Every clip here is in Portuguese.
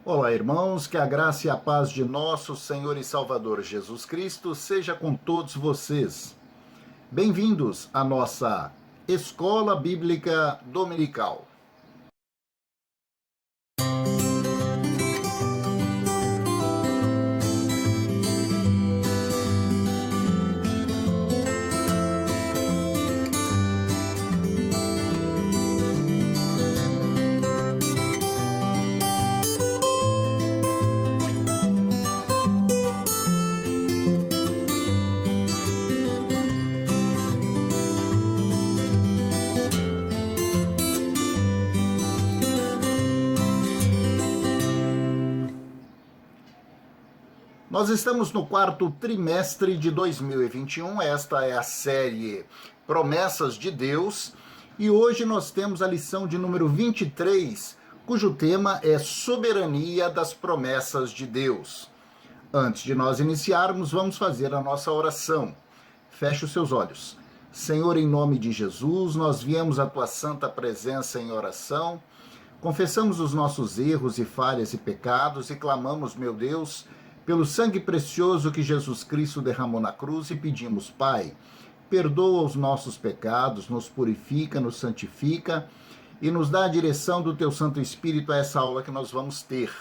Olá, irmãos, que a graça e a paz de nosso Senhor e Salvador Jesus Cristo seja com todos vocês. Bem-vindos à nossa Escola Bíblica Dominical. Nós estamos no quarto trimestre de 2021, esta é a série Promessas de Deus, e hoje nós temos a lição de número 23, cujo tema é Soberania das Promessas de Deus. Antes de nós iniciarmos, vamos fazer a nossa oração. Feche os seus olhos. Senhor, em nome de Jesus, nós viemos à tua santa presença em oração, confessamos os nossos erros e falhas e pecados e clamamos, meu Deus, pelo sangue precioso que Jesus Cristo derramou na cruz e pedimos, Pai, perdoa os nossos pecados, nos purifica, nos santifica e nos dá a direção do Teu Santo Espírito a essa aula que nós vamos ter.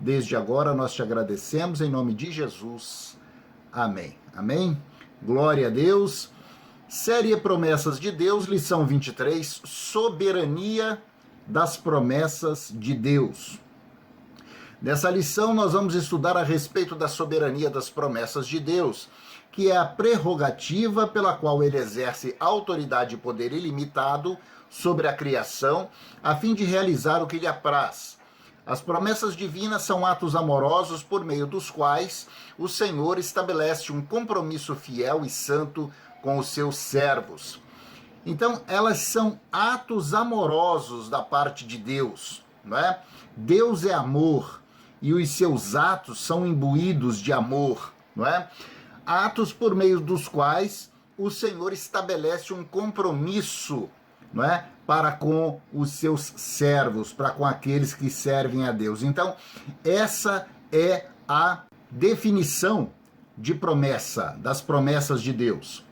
Desde agora nós te agradecemos em nome de Jesus. Amém. Amém? Glória a Deus. Série Promessas de Deus, lição 23, Soberania das Promessas de Deus. Nessa lição, nós vamos estudar a respeito da soberania das promessas de Deus, que é a prerrogativa pela qual ele exerce autoridade e poder ilimitado sobre a criação, a fim de realizar o que lhe apraz. As promessas divinas são atos amorosos por meio dos quais o Senhor estabelece um compromisso fiel e santo com os seus servos. Então, elas são atos amorosos da parte de Deus, não é? Deus é amor. E os seus atos são imbuídos de amor, não é? Atos por meio dos quais o Senhor estabelece um compromisso, não é? Para com os seus servos, para com aqueles que servem a Deus. Então, essa é a definição de promessa, das promessas de Deus.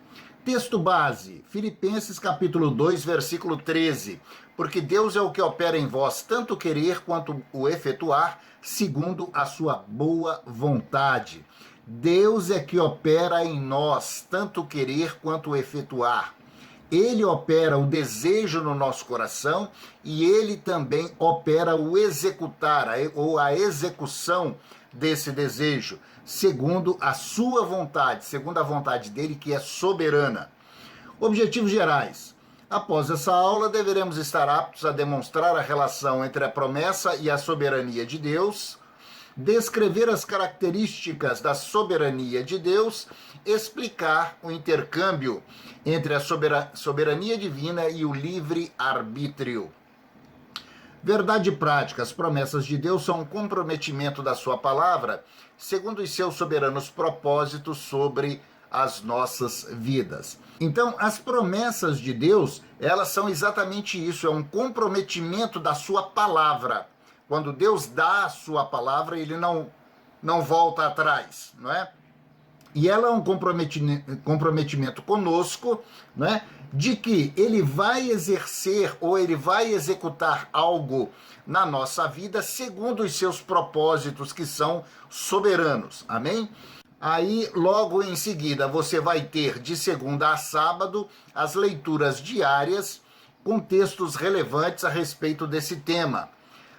Texto base, Filipenses capítulo 2, versículo 13. Porque Deus é o que opera em vós tanto querer quanto o efetuar, segundo a sua boa vontade. Deus é que opera em nós tanto querer quanto efetuar. Ele opera o desejo no nosso coração e ele também opera o executar, ou a execução desse desejo, segundo a sua vontade, segundo a vontade dele que é soberana. Objetivos gerais. Após essa aula, deveremos estar aptos a demonstrar a relação entre a promessa e a soberania de Deus, descrever as características da soberania de Deus, explicar o intercâmbio entre a soberania divina e o livre-arbítrio. Verdade prática, as promessas de Deus são um comprometimento da sua palavra, segundo os seus soberanos propósitos sobre as nossas vidas. Então, as promessas de Deus, elas são exatamente isso, é um comprometimento da sua palavra. Quando Deus dá a sua palavra, ele não volta atrás, não é? E ela é um comprometimento conosco, não é? De que ele vai exercer ou ele vai executar algo na nossa vida segundo os seus propósitos que são soberanos. Amém? Aí, logo em seguida, você vai ter de segunda a sábado as leituras diárias com textos relevantes a respeito desse tema.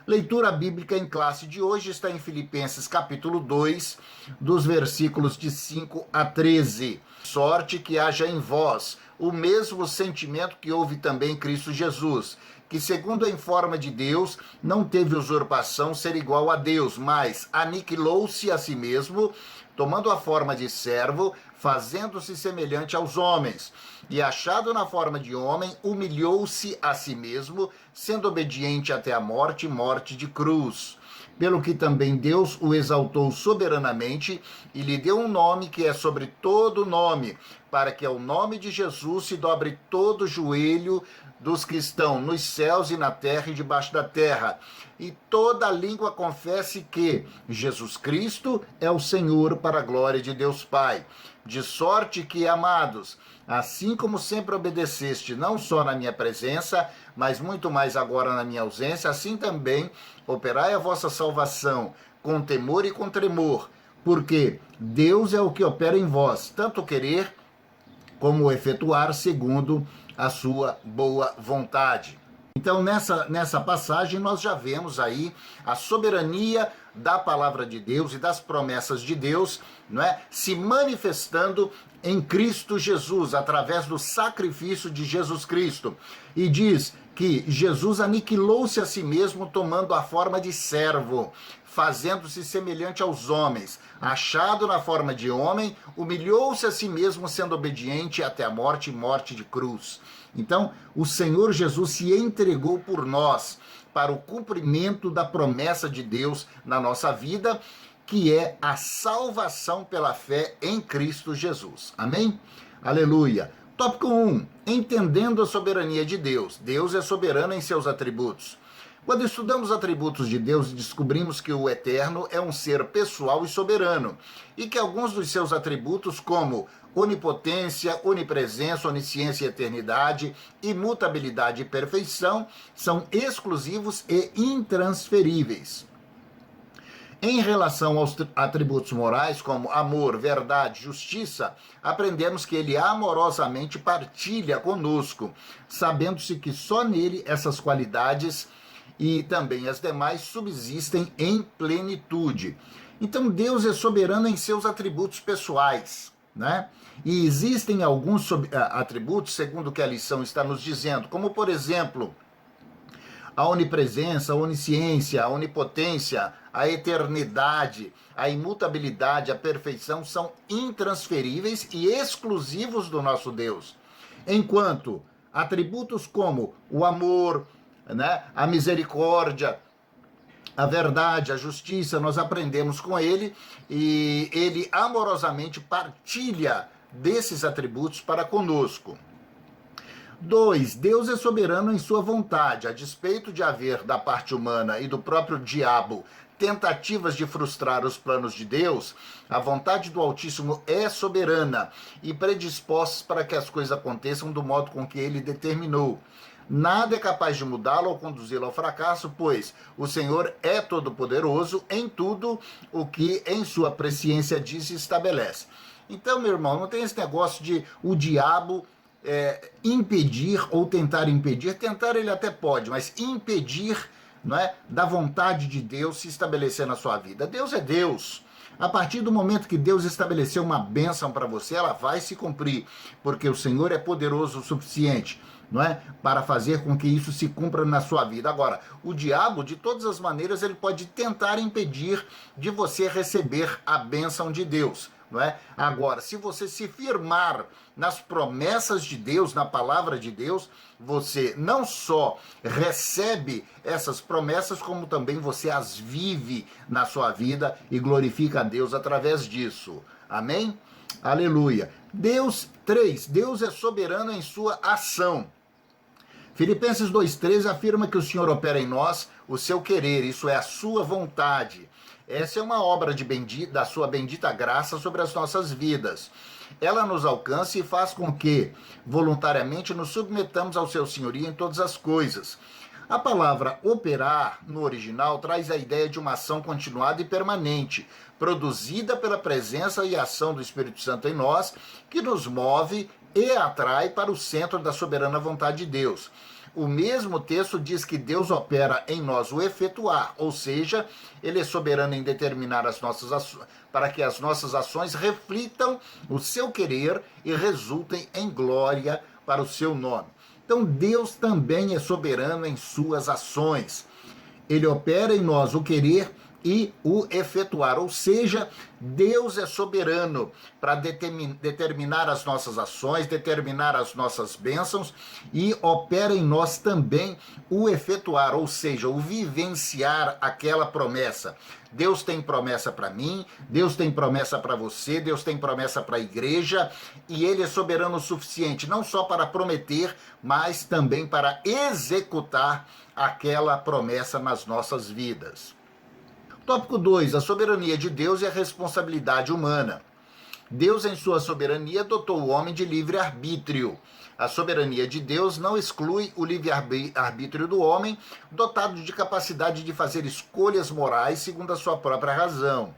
Leitura bíblica em classe de hoje está em Filipenses capítulo 2, dos versículos de 5 a 13. Sorte que haja em vós o mesmo sentimento que houve também em Cristo Jesus, que segundo em forma de Deus, não teve usurpação ser igual a Deus, mas aniquilou-se a si mesmo, tomando a forma de servo, fazendo-se semelhante aos homens. E achado na forma de homem, humilhou-se a si mesmo, sendo obediente até a morte, morte de cruz. pelo que também Deus o exaltou soberanamente e lhe deu um nome que é sobre todo nome, para que ao nome de Jesus se dobre todo joelho dos que estão nos céus e na terra e debaixo da terra, e toda língua confesse que Jesus Cristo é o Senhor, para a glória de Deus Pai. De sorte que, amados, assim como sempre obedeceste, não só na minha presença, mas muito mais agora na minha ausência, assim também operai a vossa salvação com temor e com tremor, porque Deus é o que opera em vós, tanto querer como efetuar segundo a sua boa vontade. Então, nessa passagem, nós já vemos aí a soberania da palavra de Deus e das promessas de Deus, não é, se manifestando em Cristo Jesus, através do sacrifício de Jesus Cristo. E diz que Jesus aniquilou-se a si mesmo, tomando a forma de servo, fazendo-se semelhante aos homens. Achado na forma de homem, humilhou-se a si mesmo, sendo obediente até a morte e morte de cruz. Então, o Senhor Jesus se entregou por nós para o cumprimento da promessa de Deus na nossa vida, que é a salvação pela fé em Cristo Jesus. Amém? Aleluia. Tópico 1. Entendendo a soberania de Deus. Deus é soberano em seus atributos. Quando estudamos atributos de Deus, descobrimos que o Eterno é um ser pessoal e soberano, e que alguns dos seus atributos, como onipotência, onipresença, onisciência e eternidade, imutabilidade e perfeição, são exclusivos e intransferíveis. Em relação aos atributos morais, como amor, verdade, justiça, aprendemos que ele amorosamente partilha conosco, sabendo-se que só nele essas qualidades e também as demais subsistem em plenitude. Então Deus é soberano em seus atributos pessoais, né? E existem alguns atributos, segundo o que a lição está nos dizendo, como por exemplo, a onipresença, a onisciência, a onipotência, a eternidade, a imutabilidade, a perfeição são intransferíveis e exclusivos do nosso Deus. Enquanto atributos como o amor, né, a misericórdia, a verdade, a justiça, nós aprendemos com ele e ele amorosamente partilha desses atributos para conosco. 2. Deus é soberano em sua vontade, a despeito de haver da parte humana e do próprio diabo tentativas de frustrar os planos de Deus, a vontade do Altíssimo é soberana e predisposta para que as coisas aconteçam do modo com que ele determinou. Nada é capaz de mudá-lo ou conduzi-lo ao fracasso, pois o Senhor é todo-poderoso em tudo o que em sua presciência diz e estabelece. Então, meu irmão, não tem esse negócio de o diabo impedir ou tentar impedir. Tentar ele até pode, mas impedir, não é, da vontade de Deus se estabelecer na sua vida. Deus é Deus. A partir do momento que Deus estabeleceu uma bênção para você, ela vai se cumprir, porque o Senhor é poderoso o suficiente, não é, para fazer com que isso se cumpra na sua vida. Agora, o diabo, de todas as maneiras, ele pode tentar impedir de você receber a bênção de Deus, não é? Agora, se você se firmar nas promessas de Deus, na palavra de Deus, você não só recebe essas promessas, como também você as vive na sua vida e glorifica a Deus através disso. Amém? Aleluia. 3. Deus é soberano em sua ação. Filipenses 2,13 afirma que o Senhor opera em nós o seu querer, isso é a sua vontade. Essa é uma obra da sua bendita graça sobre as nossas vidas. Ela nos alcança e faz com que, voluntariamente, nos submetamos ao seu senhorio em todas as coisas. A palavra operar, no original, traz a ideia de uma ação continuada e permanente, produzida pela presença e ação do Espírito Santo em nós, que nos move e atrai para o centro da soberana vontade de Deus. O mesmo texto diz que Deus opera em nós o efetuar, ou seja, ele é soberano em determinar as nossas ações, para que as nossas ações reflitam o seu querer e resultem em glória para o seu nome. Então Deus também é soberano em suas ações. Ele opera em nós o querer e o efetuar. Ou seja, Deus é soberano para determinar as nossas ações, determinar as nossas bênçãos, e opera em nós também o efetuar, ou seja, o vivenciar aquela promessa. Deus tem promessa para mim, Deus tem promessa para você, Deus tem promessa para a igreja, e Ele é soberano o suficiente, não só para prometer, mas também para executar aquela promessa nas nossas vidas. Tópico 2, a soberania de Deus e a responsabilidade humana. Deus, em sua soberania, dotou o homem de livre-arbítrio. A soberania de Deus não exclui o livre-arbítrio do homem, dotado de capacidade de fazer escolhas morais segundo a sua própria razão.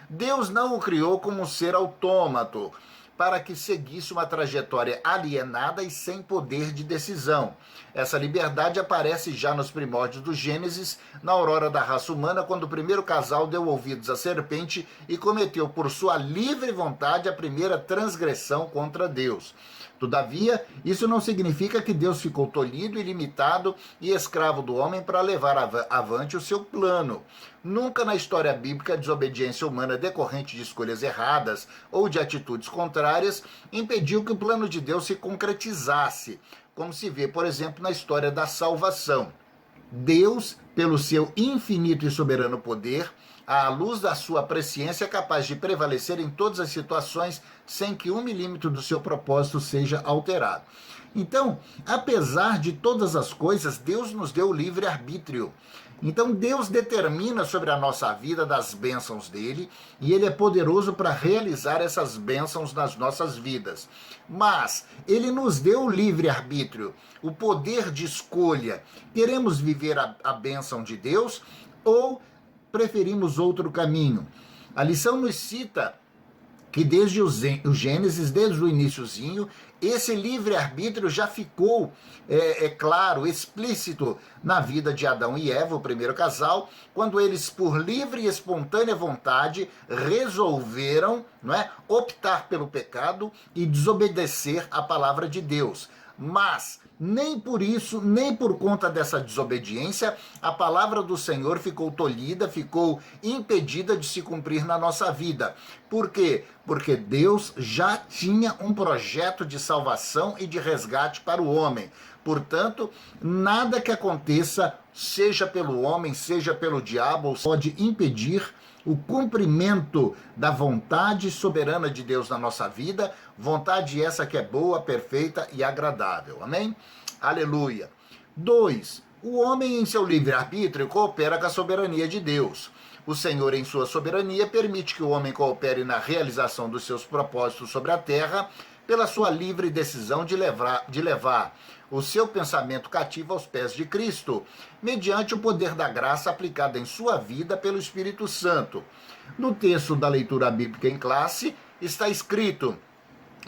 Deus não o criou como um ser autômato, para que seguisse uma trajetória alienada e sem poder de decisão. Essa liberdade aparece já nos primórdios do Gênesis, na aurora da raça humana, quando o primeiro casal deu ouvidos à serpente e cometeu por sua livre vontade a primeira transgressão contra Deus. Todavia, isso não significa que Deus ficou tolhido, ilimitado e escravo do homem para levar avante o seu plano. Nunca na história bíblica a desobediência humana decorrente de escolhas erradas ou de atitudes contrárias impediu que o plano de Deus se concretizasse, como se vê, por exemplo, na história da salvação. Deus, pelo seu infinito e soberano poder, à luz da sua presciência, é capaz de prevalecer em todas as situações sem que 1 milímetro do seu propósito seja alterado. Então, apesar de todas as coisas, Deus nos deu o livre-arbítrio. Então, Deus determina sobre a nossa vida das bênçãos dele, e ele é poderoso para realizar essas bênçãos nas nossas vidas. Mas ele nos deu o livre-arbítrio, o poder de escolha. Queremos viver a bênção de Deus ou preferimos outro caminho? A lição nos cita que desde o Gênesis, desde o iniciozinho, esse livre-arbítrio já ficou, claro, explícito na vida de Adão e Eva, o primeiro casal, quando eles, por livre e espontânea vontade, resolveram, não é, optar pelo pecado e desobedecer à palavra de Deus. Mas nem por isso, nem por conta dessa desobediência, a palavra do Senhor ficou tolhida, ficou impedida de se cumprir na nossa vida. Por quê? Porque Deus já tinha um projeto de salvação e de resgate para o homem. Portanto, nada que aconteça, seja pelo homem, seja pelo diabo, pode impedir o cumprimento da vontade soberana de Deus na nossa vida, vontade essa que é boa, perfeita e agradável. Amém? Aleluia. 2. O homem, em seu livre-arbítrio, coopera com a soberania de Deus. O Senhor, em sua soberania, permite que o homem coopere na realização dos seus propósitos sobre a terra, pela sua livre decisão de levar o seu pensamento cativo aos pés de Cristo, mediante o poder da graça aplicada em sua vida pelo Espírito Santo. No texto da leitura bíblica em classe, está escrito: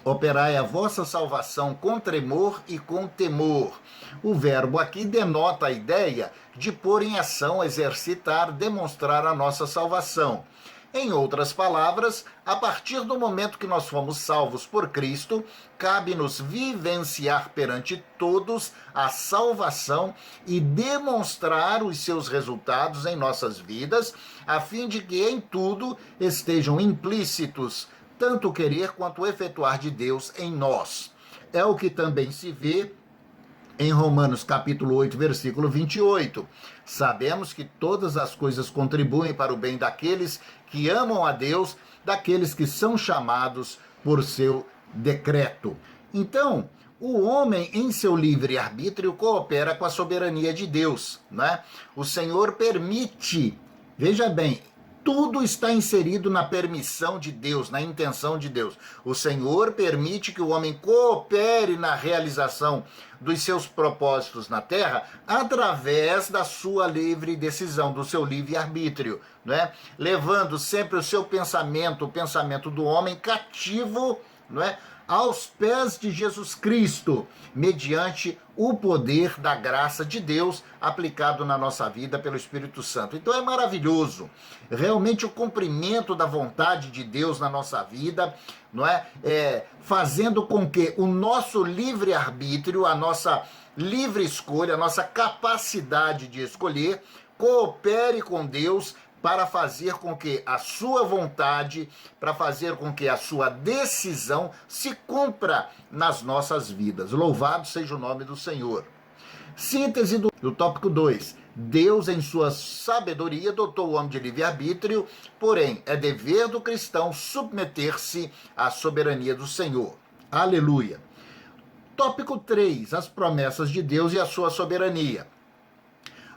operai a vossa salvação com tremor e com temor. O verbo aqui denota a ideia de pôr em ação, exercitar, demonstrar a nossa salvação. Em outras palavras, a partir do momento que nós fomos salvos por Cristo, cabe-nos vivenciar perante todos a salvação e demonstrar os seus resultados em nossas vidas, a fim de que em tudo estejam implícitos tanto o querer quanto o efetuar de Deus em nós. É o que também se vê em Romanos capítulo 8, versículo 28. Sabemos que todas as coisas contribuem para o bem daqueles que amam a Deus, daqueles que são chamados por seu decreto. Então, o homem, em seu livre-arbítrio, coopera com a soberania de Deus, né? O Senhor permite, veja bem, tudo está inserido na permissão de Deus, na intenção de Deus. O Senhor permite que o homem coopere na realização dos seus propósitos na terra através da sua livre decisão, do seu livre-arbítrio, né? Levando sempre o seu pensamento, o pensamento do homem cativo, não é, aos pés de Jesus Cristo, mediante o poder da graça de Deus aplicado na nossa vida pelo Espírito Santo. Então é maravilhoso, realmente o cumprimento da vontade de Deus na nossa vida, não é? Fazendo com que o nosso livre-arbítrio, a nossa livre escolha, a nossa capacidade de escolher, coopere com Deus para fazer com que a sua vontade, para fazer com que a sua decisão se cumpra nas nossas vidas. Louvado seja o nome do Senhor. Síntese do tópico 2. Deus, em sua sabedoria, dotou o homem de livre-arbítrio, porém, é dever do cristão submeter-se à soberania do Senhor. Aleluia. Tópico 3. As promessas de Deus e a sua soberania.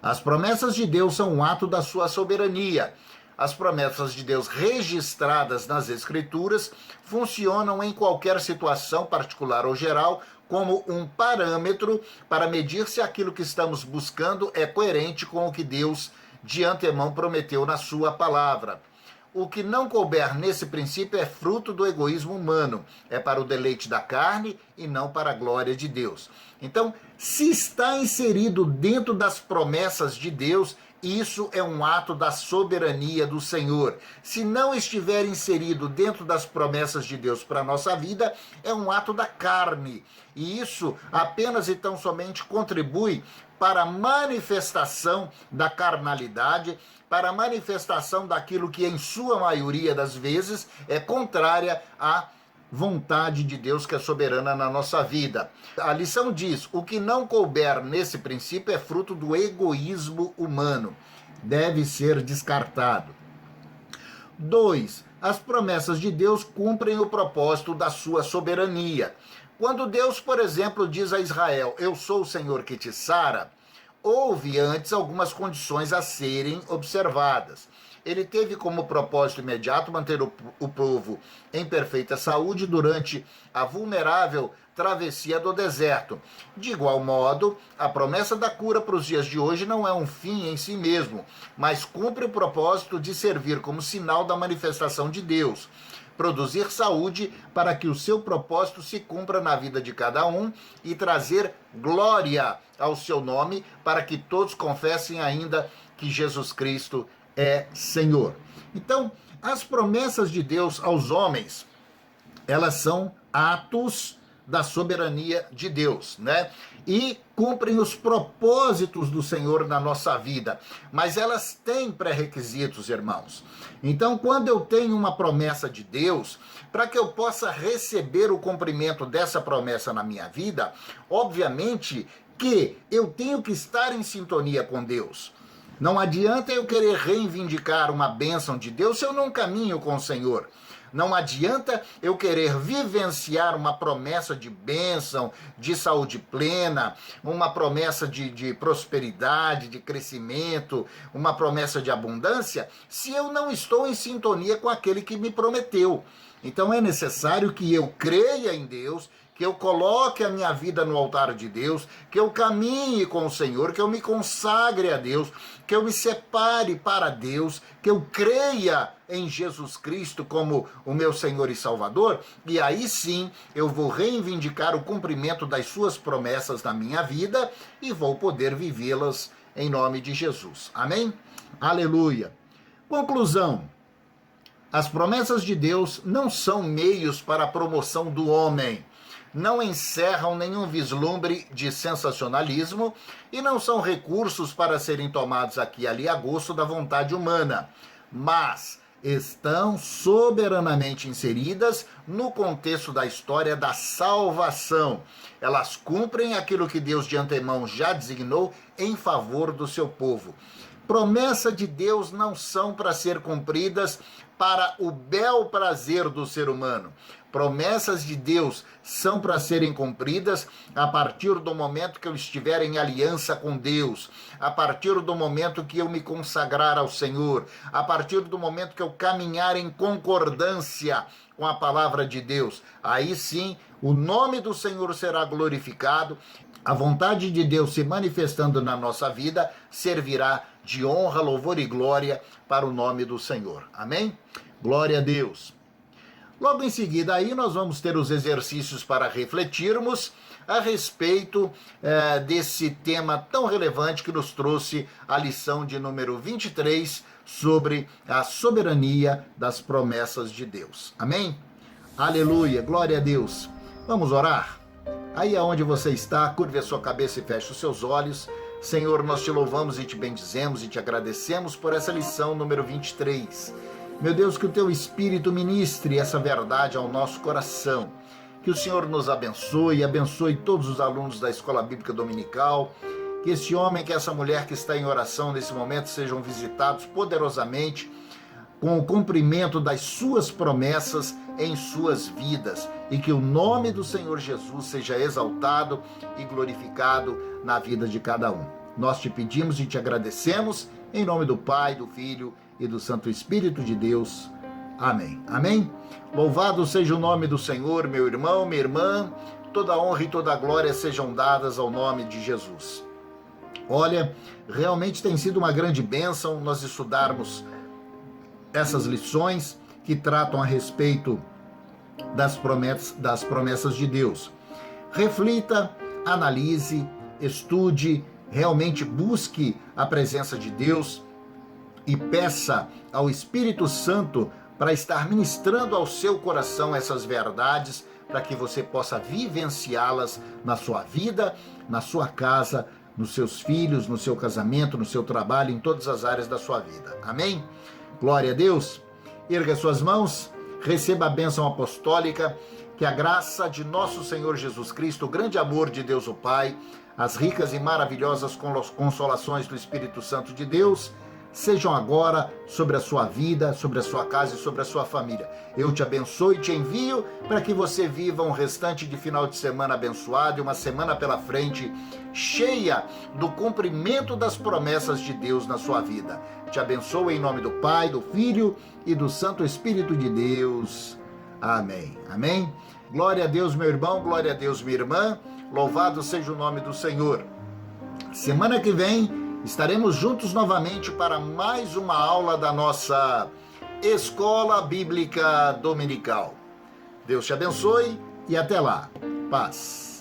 As promessas de Deus são um ato da sua soberania. As promessas de Deus registradas nas Escrituras funcionam em qualquer situação, particular ou geral, como um parâmetro para medir se aquilo que estamos buscando é coerente com o que Deus de antemão prometeu na sua palavra. O que não couber nesse princípio é fruto do egoísmo humano, é para o deleite da carne e não para a glória de Deus. Então, se está inserido dentro das promessas de Deus, isso é um ato da soberania do Senhor. Se não estiver inserido dentro das promessas de Deus para a nossa vida, é um ato da carne. E isso apenas e tão somente contribui para a manifestação da carnalidade, para a manifestação daquilo que, em sua maioria das vezes, é contrária à vontade de Deus, que é soberana na nossa vida. A lição diz: o que não couber nesse princípio é fruto do egoísmo humano. Deve ser descartado. 2. As promessas de Deus cumprem o propósito da sua soberania. Quando Deus, por exemplo, diz a Israel: eu sou o Senhor que te sara, houve antes algumas condições a serem observadas. Ele teve como propósito imediato manter o povo em perfeita saúde durante a vulnerável travessia do deserto. De igual modo, a promessa da cura para os dias de hoje não é um fim em si mesmo, mas cumpre o propósito de servir como sinal da manifestação de Deus. Produzir saúde para que o seu propósito se cumpra na vida de cada um e trazer glória ao seu nome, para que todos confessem ainda que Jesus Cristo é Senhor. Então, as promessas de Deus aos homens, elas são atos da soberania de Deus, né? E cumprem os propósitos do Senhor na nossa vida. Mas elas têm pré-requisitos, irmãos. Então, quando eu tenho uma promessa de Deus, para que eu possa receber o cumprimento dessa promessa na minha vida, obviamente que eu tenho que estar em sintonia com Deus. Não adianta eu querer reivindicar uma bênção de Deus se eu não caminho com o Senhor. Não adianta eu querer vivenciar uma promessa de bênção, de saúde plena, uma promessa de prosperidade, de crescimento, uma promessa de abundância, se eu não estou em sintonia com aquele que me prometeu. Então é necessário que eu creia em Deus, que eu coloque a minha vida no altar de Deus, que eu caminhe com o Senhor, que eu me consagre a Deus, que eu me separe para Deus, que eu creia em Jesus Cristo como o meu Senhor e Salvador, e aí sim eu vou reivindicar o cumprimento das suas promessas na minha vida e vou poder vivê-las em nome de Jesus. Amém? Aleluia. Conclusão. As promessas de Deus não são meios para a promoção do homem, não encerram nenhum vislumbre de sensacionalismo e não são recursos para serem tomados aqui e ali a gosto da vontade humana, mas estão soberanamente inseridas no contexto da história da salvação. Elas cumprem aquilo que Deus de antemão já designou em favor do seu povo. Promessas de Deus não são para ser cumpridas para o bel prazer do ser humano. Promessas de Deus são para serem cumpridas a partir do momento que eu estiver em aliança com Deus, a partir do momento que eu me consagrar ao Senhor, a partir do momento que eu caminhar em concordância com a palavra de Deus. Aí sim, o nome do Senhor será glorificado, a vontade de Deus se manifestando na nossa vida servirá de honra, louvor e glória para o nome do Senhor. Amém? Glória a Deus. Logo em seguida aí nós vamos ter os exercícios para refletirmos a respeito desse tema tão relevante que nos trouxe a lição de número 23 sobre a soberania das promessas de Deus. Amém? Aleluia, glória a Deus. Vamos orar? Aí aonde você está, curve a sua cabeça e feche os seus olhos. Senhor, nós te louvamos e te bendizemos e te agradecemos por essa lição número 23. Meu Deus, que o teu Espírito ministre essa verdade ao nosso coração. Que o Senhor nos abençoe e abençoe todos os alunos da Escola Bíblica Dominical. Que esse homem, que essa mulher que está em oração nesse momento sejam visitados poderosamente com o cumprimento das suas promessas em suas vidas. E que o nome do Senhor Jesus seja exaltado e glorificado na vida de cada um. Nós te pedimos e te agradecemos em nome do Pai, do Filho e do Santo Espírito de Deus. Amém. Amém? Louvado seja o nome do Senhor, meu irmão, minha irmã. Toda honra e toda glória sejam dadas ao nome de Jesus. Olha, realmente tem sido uma grande bênção nós estudarmos essas lições que tratam a respeito das promessas de Deus. Reflita, analise, estude, realmente busque a presença de Deus e peça ao Espírito Santo para estar ministrando ao seu coração essas verdades, para que você possa vivenciá-las na sua vida, na sua casa, nos seus filhos, no seu casamento, no seu trabalho, em todas as áreas da sua vida. Amém? Glória a Deus. Erga suas mãos, receba a bênção apostólica, que a graça de nosso Senhor Jesus Cristo, o grande amor de Deus o Pai, as ricas e maravilhosas consolações do Espírito Santo de Deus, sejam agora sobre a sua vida, sobre a sua casa e sobre a sua família. Eu te abençoo e te envio para que você viva um restante de final de semana abençoado e uma semana pela frente cheia do cumprimento das promessas de Deus na sua vida. Te abençoo em nome do Pai, do Filho e do Santo Espírito de Deus. Amém. Amém. Glória a Deus, meu irmão, glória a Deus, minha irmã. Louvado seja o nome do Senhor. Semana que vem estaremos juntos novamente para mais uma aula da nossa Escola Bíblica Dominical. Deus te abençoe e até lá. Paz.